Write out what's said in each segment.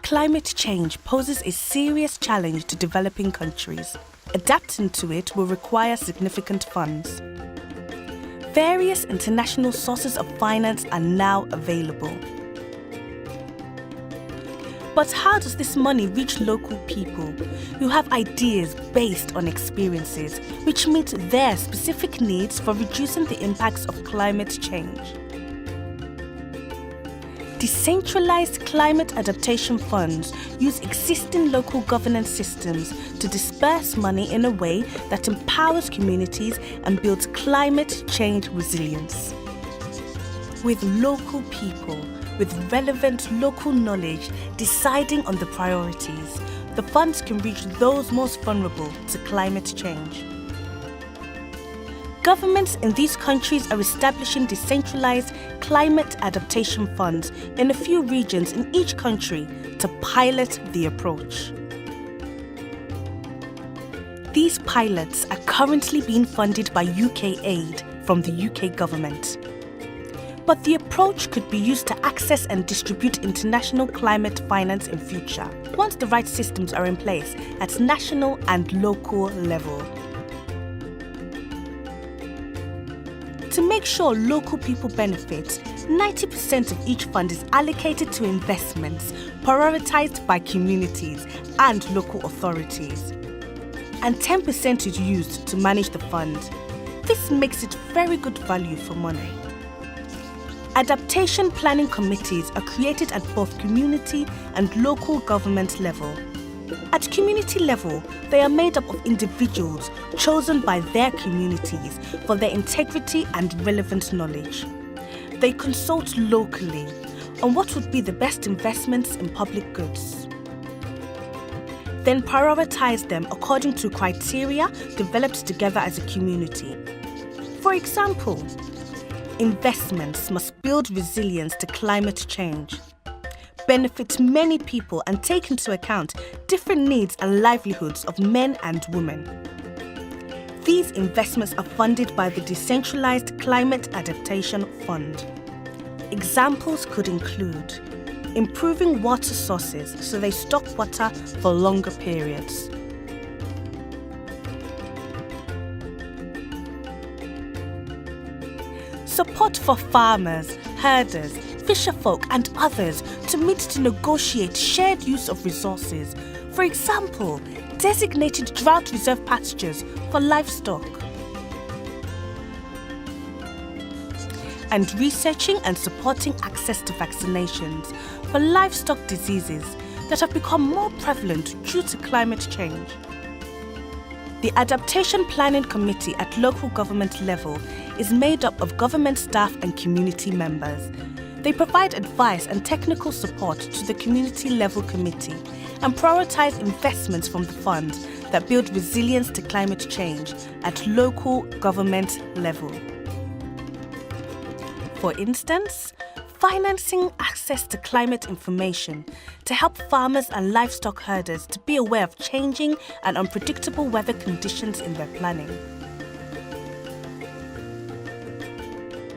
Climate change poses a serious challenge to developing countries. Adapting to it will require significant funds. Various international sources of finance are now available. But how does this money reach local people who have ideas based on experiences which meet their specific needs for reducing the impacts of climate change? Decentralized climate adaptation funds use existing local governance systems to disperse money in a way that empowers communities and builds climate change resilience. With local people with relevant local knowledge deciding on the priorities, the funds can reach those most vulnerable to climate change. Governments in these countries are establishing decentralized climate adaptation funds in a few regions in each country to pilot the approach. These pilots are currently being funded by UK aid from the UK government. But the approach could be used to access and distribute international climate finance in future, once the right systems are in place at national and local level. To make sure local people benefit, 90% of each fund is allocated to investments prioritized by communities and local authorities, and 10% is used to manage the fund. This makes it very good value for money. Adaptation planning committees are created at both community and local government level. At community level, they are made up of individuals chosen by their communities for their integrity and relevant knowledge. They consult locally on what would be the best investments in public goods, then prioritize them according to criteria developed together as a community. For example, investments must build resilience to climate change, benefit many people and take into account different needs and livelihoods of men and women. These investments are funded by the Decentralized Climate Adaptation Fund. Examples could include improving water sources so they stock water for longer periods, support for farmers, herders, fisherfolk and others to meet to negotiate shared use of resources. For example, designated drought reserve pastures for livestock. And researching and supporting access to vaccinations for livestock diseases that have become more prevalent due to climate change. The Adaptation Planning Committee at local government level is made up of government staff and community members. They provide advice and technical support to the community level committee and prioritize investments from the fund that build resilience to climate change at local government level. For instance, financing access to climate information to help farmers and livestock herders to be aware of changing and unpredictable weather conditions in their planning.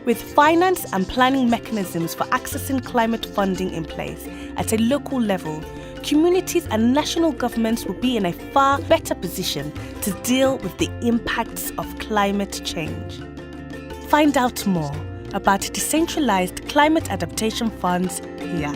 With finance and planning mechanisms for accessing climate funding in place at a local level, communities and national governments will be in a far better position to deal with the impacts of climate change. Find out more about decentralized climate adaptation funds here.